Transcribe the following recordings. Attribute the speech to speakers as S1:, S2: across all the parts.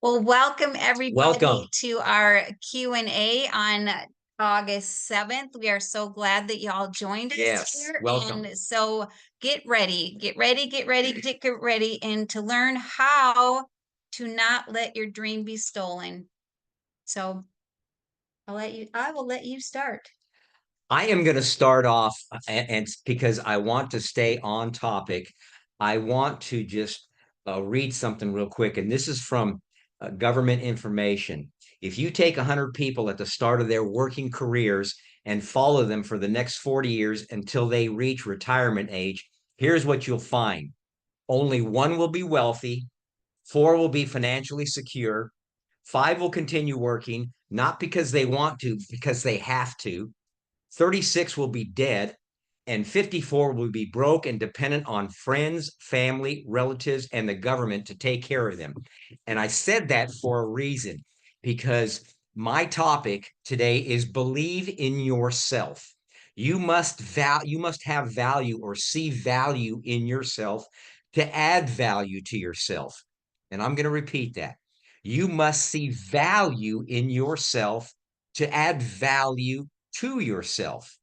S1: Well, welcome everybody
S2: Welcome.
S1: to our Q&A on August 7th. We are so glad that y'all joined us
S2: Yes,
S1: here.
S2: welcome.
S1: And so get ready, and to learn how to not let your dream be stolen. So I will let you start.
S2: I am going to start off, and because I want to stay on topic, I want to just read something real quick. And this is from government information. If you take 100 people at the start of their working careers and follow them for the next 40 years until they reach retirement age, here's what you'll find. Only one will be wealthy, four will be financially secure, five will continue working, not because they want to, because they have to. 36 will be dead, and 54 will be broke and dependent on friends, family, relatives, and the government to take care of them. And I said that for a reason, because my topic today is believe in yourself. You must have value or see value in yourself to add value to yourself. And I'm going to repeat that. You must see value in yourself to add value to yourself.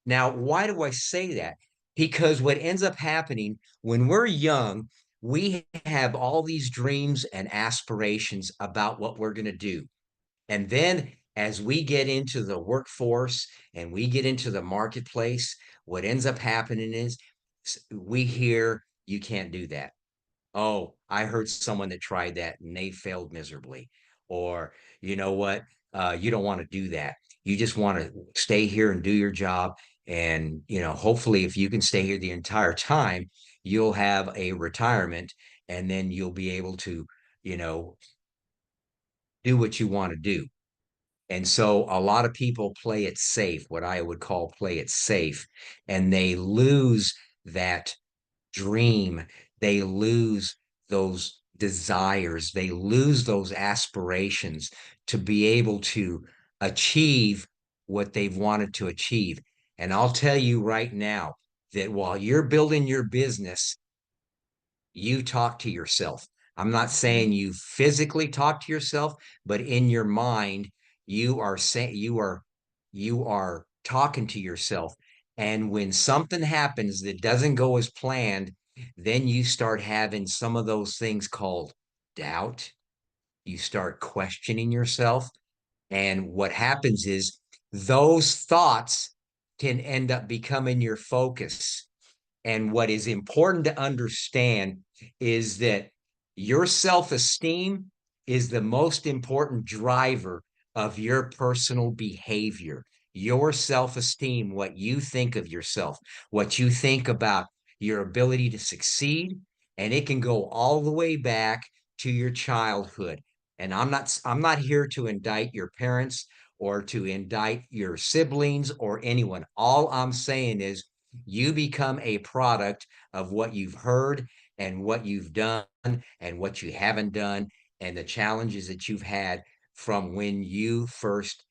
S2: Now, why do I say that? Because what ends up happening when we're young, we have all these dreams and aspirations about what we're going to do. And then as we get into the workforce and we get into the marketplace, what ends up happening is we hear you can't do that. Oh, I heard someone that tried that and they failed miserably. Or, you know what? You don't want to do that. You just want to stay here and do your job. And, hopefully, if you can stay here the entire time, you'll have a retirement and then you'll be able to, you know, do what you want to do. And so a lot of people play it safe, what I would call play it safe, and they lose that dream, they lose those desires, they lose those aspirations to be able to achieve what they've wanted to achieve. And I'll tell you right now that while you're building your business, you talk to yourself. I'm not saying you physically talk to yourself, but in your mind, you are saying you are talking to yourself. And when something happens that doesn't go as planned, then you start having some of those things called doubt. You start questioning yourself. And what happens is those thoughts can end up becoming your focus. And what is important to understand is that your self esteem is the most important driver of your personal behavior. Your self esteem, what you think of yourself, what you think about your ability to succeed, and it can go all the way back to your childhood. And I'm not here to indict your parents or to indict your siblings or anyone. All I'm saying is you become a product of what you've heard and what you've done and what you haven't done and the challenges that you've had from when you first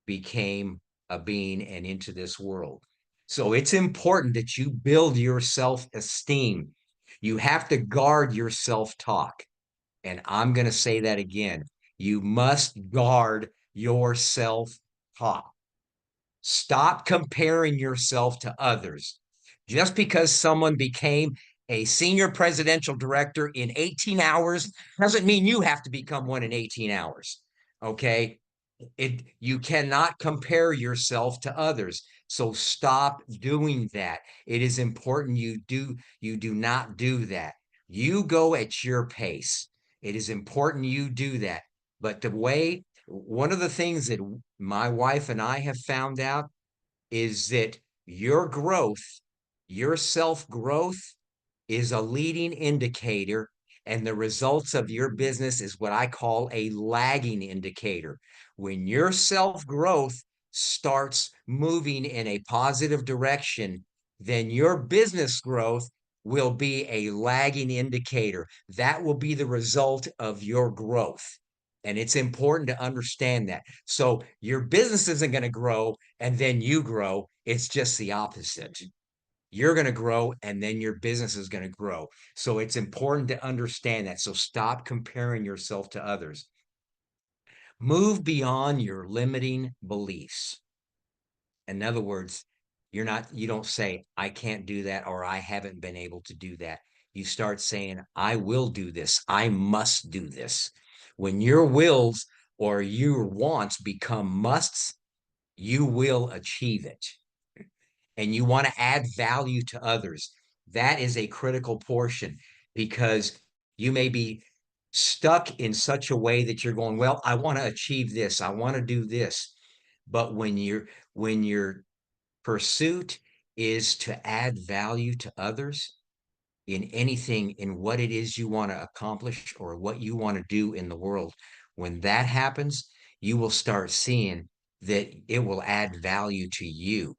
S2: became a being and into this world. So it's important that you build your self esteem. You have to guard your self talk. And I'm going to say that again. You must guard your self talk. Stop comparing yourself to others. Just because someone became a senior presidential director in 18 hours doesn't mean you have to become one in 18 hours. Okay? You cannot compare yourself to others. So stop doing that. It is important you do not do that. You go at your pace. It is important you do that. But one of the things that my wife and I have found out is that your growth, your self growth is a leading indicator, and the results of your business is what I call a lagging indicator. When your self growth starts moving in a positive direction, then your business growth will be a lagging indicator. That will be the result of your growth. And it's important to understand that. So your business isn't going to grow and then you grow. It's just the opposite. you're going to grow, and then your business is going to grow. So it's important to understand that. So stop comparing yourself to others. Move beyond your limiting beliefs. In other words, you don't say, I can't do that, or I haven't been able to do that. You start saying, I will do this. I must do this. When your wills or your wants become musts, you will achieve it. And you want to add value to others. That is a critical portion, because you may be stuck in such a way that you're going, well, I want to achieve this. I want to do this. But when your pursuit is to add value to others in anything, in what it is you want to accomplish or what you want to do in the world, when that happens, you will start seeing that it will add value to you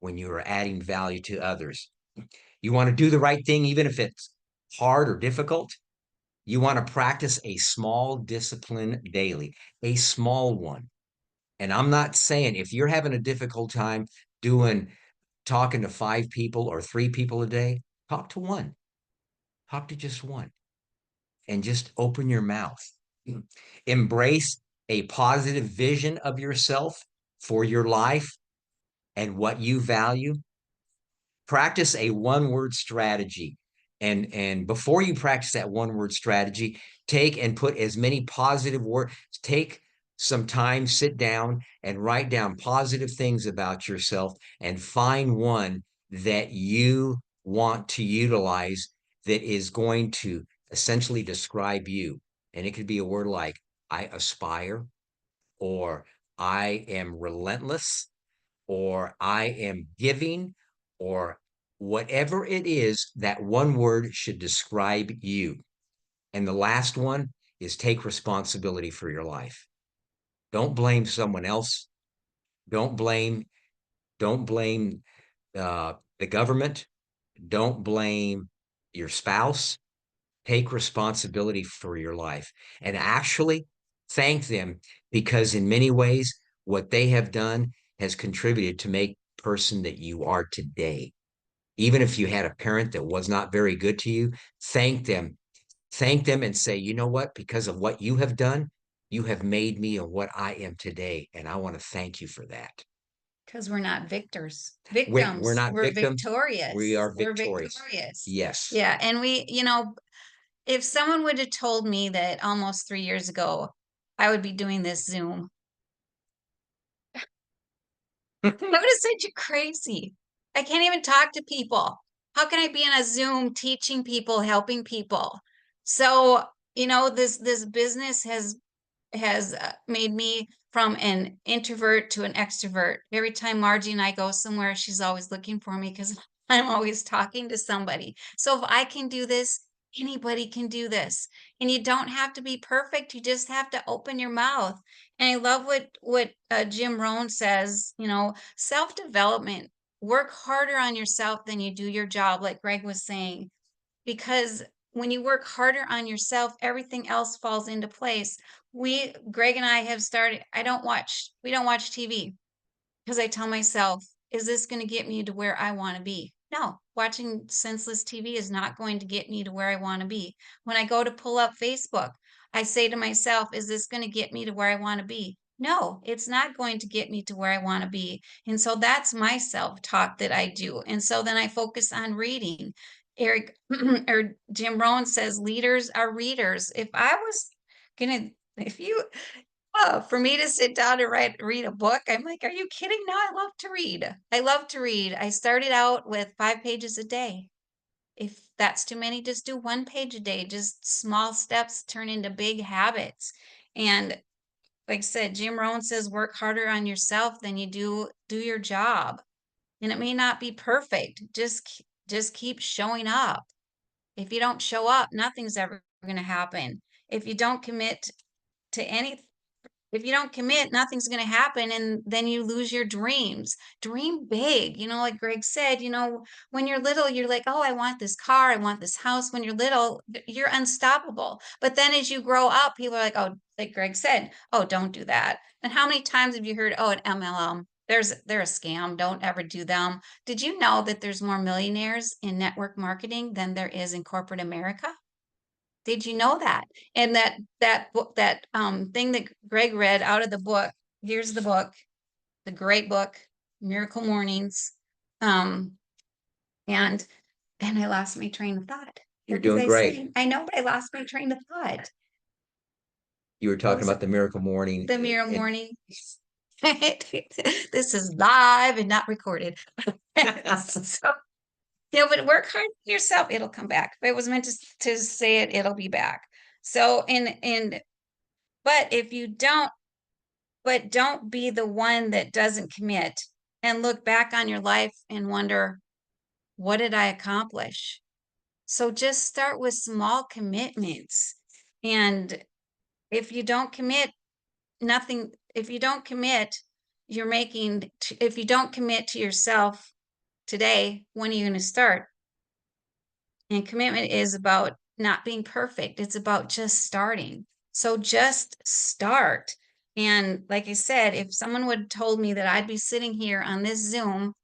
S2: when you are adding value to others. You want to do the right thing, even if it's hard or difficult. You want to practice a small discipline daily, a small one. And I'm not saying if you're having a difficult time doing talking to 5 people or 3 people a day, talk to one, talk to just one, and just open your mouth. Embrace a positive vision of yourself for your life and what you value. Practice a one-word strategy. And before you practice that one-word strategy, take and put as many positive words, take some time, sit down and write down positive things about yourself, and find one that you want to utilize that is going to essentially describe you. And it could be a word like, I aspire, or I am relentless, or I am giving, or whatever it is. That one word should describe you. And the last one is take responsibility for your life. Don't blame someone else. Don't blame, don't blame the government. Don't blame your spouse. Take responsibility for your life and actually thank them, because in many ways, what they have done has contributed to make the person that you are today. Even if you had a parent that was not very good to you, thank them. Thank them and say, you know what? Because of what you have done, you have made me and what I am today. And I want to thank you for that.
S1: Because we're not victors,
S2: We're
S1: victims.
S2: not
S1: We're
S2: victims. We
S1: victorious.
S2: are
S1: We're
S2: victorious.
S1: victorious.
S2: Yes.
S1: Yeah. And if someone would have told me that almost 3 years ago, I would be doing this Zoom, I would have said you're crazy. I can't even talk to people. How can I be on a Zoom teaching people, helping people? So, this business has made me from an introvert to an extrovert. Every time Margie and I go somewhere, she's always looking for me because I'm always talking to somebody. So if I can do this, anybody can do this. And you don't have to be perfect. You just have to open your mouth. And I love what Jim Rohn says, self-development. Work harder on yourself than you do your job, like Greg was saying, because when you work harder on yourself, everything else falls into place. Greg and I have started, we don't watch TV because I tell myself, is this going to get me to where I want to be? No, watching senseless TV is not going to get me to where I want to be. When I go to pull up Facebook, I say to myself, is this going to get me to where I want to be? No, it's not going to get me to where I want to be. And so that's my self talk that I do. And so then I focus on reading. Eric or Jim Rohn says leaders are readers. If you for me to sit down and read a book, I'm like, are you kidding? No, I love to read. I love to read. I started out with 5 pages a day. If that's too many, just do 1 page a day. Just small steps turn into big habits. And like I said, Jim Rohn says, work harder on yourself than you do your job. And it may not be perfect. Just keep showing up. If you don't show up, nothing's ever going to happen. If you don't commit to anything, if you don't commit, nothing's going to happen. And then you lose your dreams. Dream big. Like Greg said, when you're little, you're like, oh, I want this car. I want this house. When you're little, you're unstoppable. But then as you grow up, people are like, oh, like Greg said, oh, don't do that. And how many times have you heard, oh, an MLM? they're a scam. Don't ever do them. Did you know that there's more millionaires in network marketing than there is in corporate America? Did you know that? And that book, that thing that Greg read out of the book, here's the book, the great book, Miracle Mornings. Um, and I lost my train of thought.
S2: You're
S1: What was
S2: doing
S1: I
S2: great.
S1: saying? I know, but I lost my train of thought.
S2: You were
S1: What
S2: talking
S1: was it?
S2: about the Miracle Morning.
S1: The Miracle Morning. This is live and not recorded. So, but work hard on yourself. It'll come back. If it was meant to say it, it'll be back. So, but if you don't, but don't be the one that doesn't commit and look back on your life and wonder, what did I accomplish? So just start with small commitments. And if you don't commit, nothing, if you don't commit, if you don't commit to yourself today, when are you going to start? And commitment is about not being perfect. It's about just starting. So just start. And like I said, if someone would have told me that I'd be sitting here on this Zoom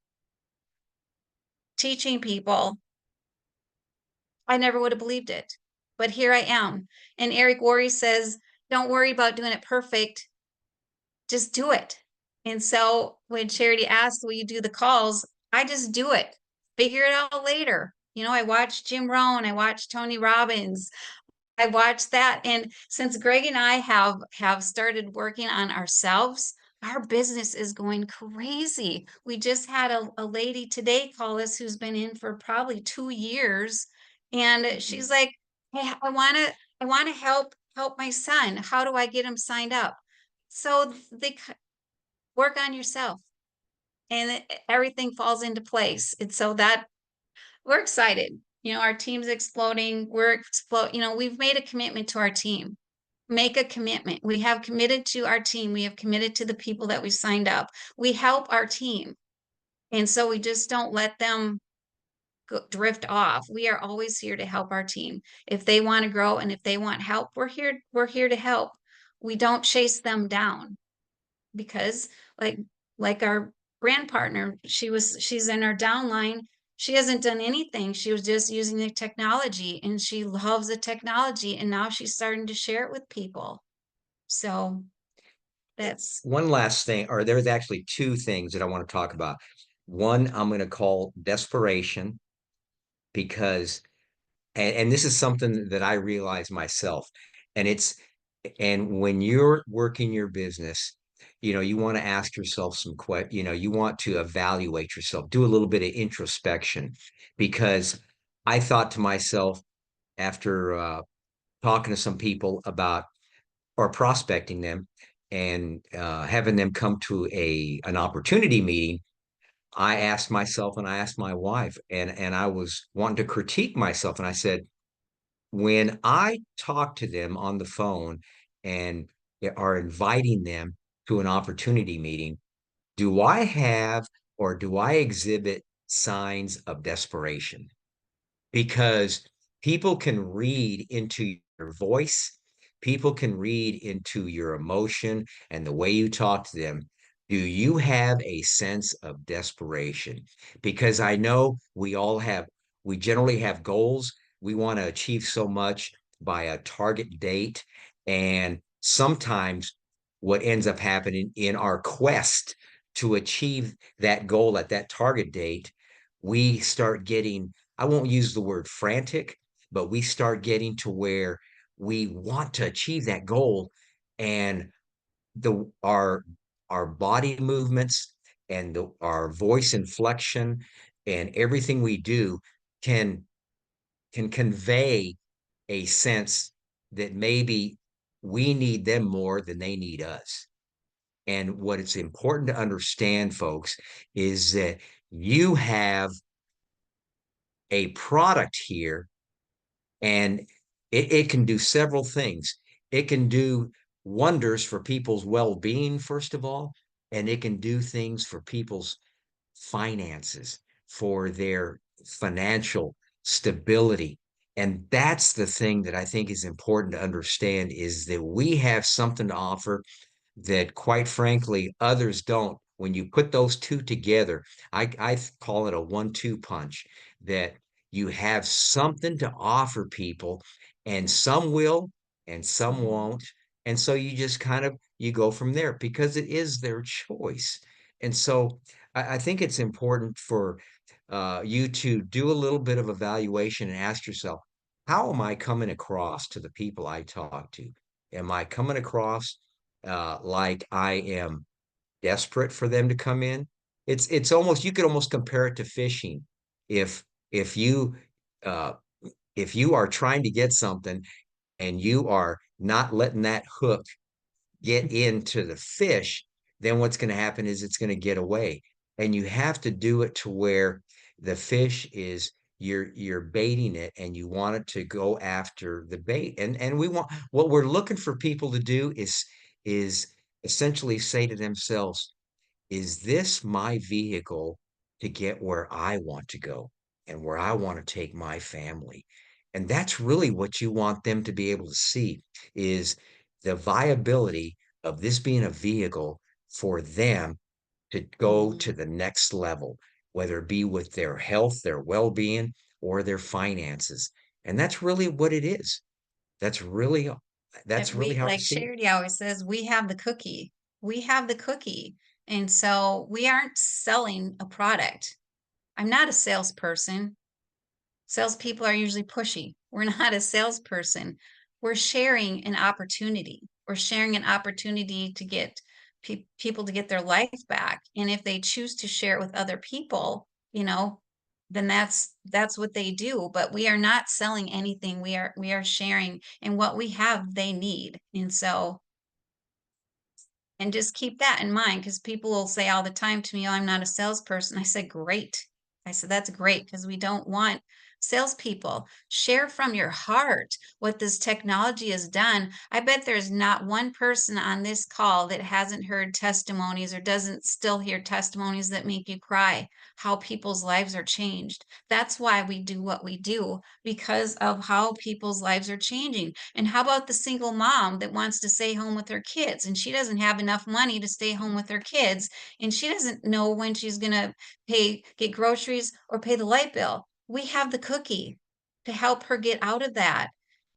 S1: teaching people, I never would have believed it. But here I am. And Eric Worre says, don't worry about doing it perfect. Just do it. And so when Charity asked, will you do the calls? I just do it. Figure it out later. I watched Jim Rohn, I watched Tony Robbins, I watched that. And since Greg and I have started working on ourselves, our business is going crazy. We just had a lady today call us who's been in for probably 2 years. And she's like, hey, I want to help my son. How do I get him signed up? So they work on yourself and everything falls into place. And so that we're excited. Our team's exploding. We've made a commitment to our team. Make a commitment. We have committed to our team. We have committed to the people that we signed up. We help our team. And so we just don't let them drift off. We are always here to help our team. If they want to grow and if they want help, we're here to help. We don't chase them down because like our brand partner, she's in our downline. She hasn't done anything. She was just using the technology and she loves the technology and now she's starting to share it with people. So that's
S2: One last thing, or there's actually two things that I want to talk about. One, I'm going to call desperation because, and this is something that I realize myself, and and when you're working your business, you want to ask yourself you want to evaluate yourself, do a little bit of introspection, because I thought to myself after talking to some people about or prospecting them and having them come to an opportunity meeting, I asked myself and I asked my wife, and I was wanting to critique myself, and I said, when I talk to them on the phone and are inviting them to an opportunity meeting, do I have or do I exhibit signs of desperation? Because people can read into your voice, people can read into your emotion and the way you talk to them. Do you have a sense of desperation? Because I know we generally have goals. We want to achieve so much by a target date. And sometimes what ends up happening in our quest to achieve that goal at that target date, we start getting, I won't use the word frantic, but we start getting to where we want to achieve that goal, and the our body movements and our voice inflection and everything we do can convey a sense that maybe we need them more than they need us. And what it's important to understand, folks, is that you have a product here, and it can do several things. It can do wonders for people's well-being, first of all, and it can do things for people's finances, for their financial stability. And that's the thing that I think is important to understand, is that we have something to offer that, quite frankly, others don't. when you put those two together, I call it a 1-2 punch, that you have something to offer people, and some will and some won't. And so you just kind of you go from there because it is their choice. And so I think it's important for you to do a little bit of evaluation and ask yourself, how am I coming across to the people I talk to? Am I coming across like I am desperate for them to come in? It's almost, you could almost compare it to fishing. If if you uh if you are trying to get something and you are not letting that hook get into the fish, then what's going to happen is it's going to get away. And you have to do it to where the fish is, you're baiting it and you want it to go after the bait. And we want, what we're looking for people to do is essentially say to themselves, is this my vehicle to get where I want to go and where I want to take my family? And that's really what you want them to be able to see, is the viability of this being a vehicle for them to go to
S1: Mhm.
S2: the next level, whether it be with their health, their well-being, or their finances. And that's really what it is. That's really that's really
S1: We,
S2: how I
S1: like
S2: see it.
S1: Charity always says, we have the cookie. We have the cookie. And so we aren't selling a product. I'm not a salesperson. Salespeople are usually pushy. We're not a salesperson. We're sharing an opportunity. We're sharing an opportunity to get people to get their life back. And if they choose to share it with other people, then that's what they do. But we are not selling anything. We are sharing, and what we have, they need. And so, and just keep that in mind, because people will say all the time to me, "Oh, I'm not a salesperson." I said, "Great." I said, "That's great, because we don't want salespeople. Share from your heart what this technology has done." I bet there's not one person on this call that hasn't heard testimonies or doesn't still hear testimonies that make you cry, how people's lives are changed. That's why we do what we do, because of how people's lives are changing. And how about the single mom that wants to stay home with her kids, and she doesn't have enough money to stay home with her kids, and she doesn't know when she's going to get groceries or pay the light bill? We have the cookie to help her get out of that,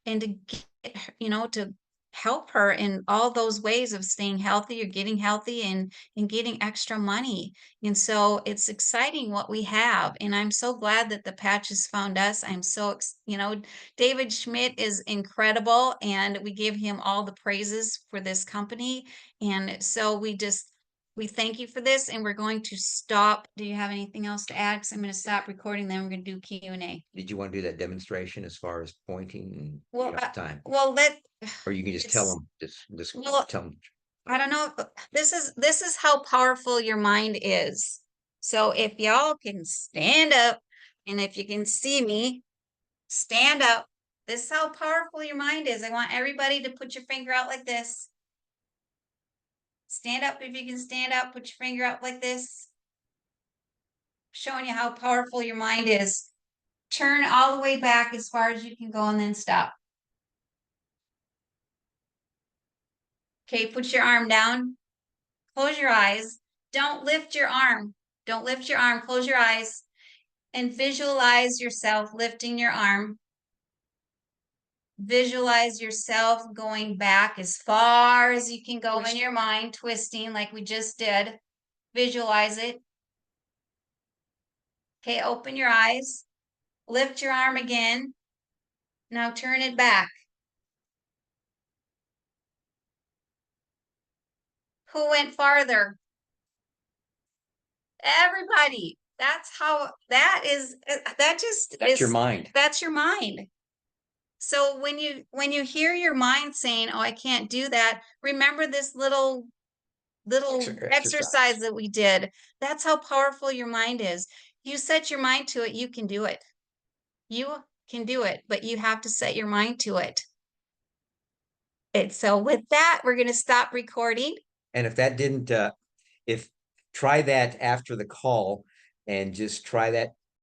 S1: and to to help her in all those ways of staying healthy or getting healthy, and getting extra money. And so it's exciting what we have, and I'm so glad that the patches found us. I'm so David Schmidt is incredible, and we give him all the praises for this company. And so we thank you for this, and we're going to stop. Do you have anything else to add? Because I'm going to stop recording, then we're going to do Q&A.
S2: Did you want to do that demonstration as far as pointing, and you
S1: Well,
S2: don't have time?
S1: well, let
S2: Or you can just tell
S1: it's
S2: them, just
S1: well,
S2: tell them.
S1: I don't know. This is how powerful your mind is. So if y'all can stand up, and if you can see me, stand up. This is how powerful your mind is. I want everybody to put your finger out like this. Stand up if you can stand up. Put your finger out like this. Showing you how powerful your mind is. Turn all the way back as far as you can go, and then stop. Okay, put your arm down. Close your eyes. Don't lift your arm. Don't lift your arm. Close your eyes and visualize yourself lifting your arm. Visualize yourself going back as far as you can go in your mind, twisting like we just did. Visualize it. Okay, open your eyes. Lift your arm again. Now turn it back. Who went farther? Everybody. That's how that is. That just
S2: That's your
S1: is.
S2: mind.
S1: That's your mind. So when you hear your mind saying, "Oh, I can't do that," remember this little exercise
S2: Exercise.
S1: that we did. That's how powerful your mind is. You set your mind to it, you can do it. You can do it, but you have to set your mind to it. And so with that, we're going to stop recording.
S2: And if that didn't, if try that after the call, and just try that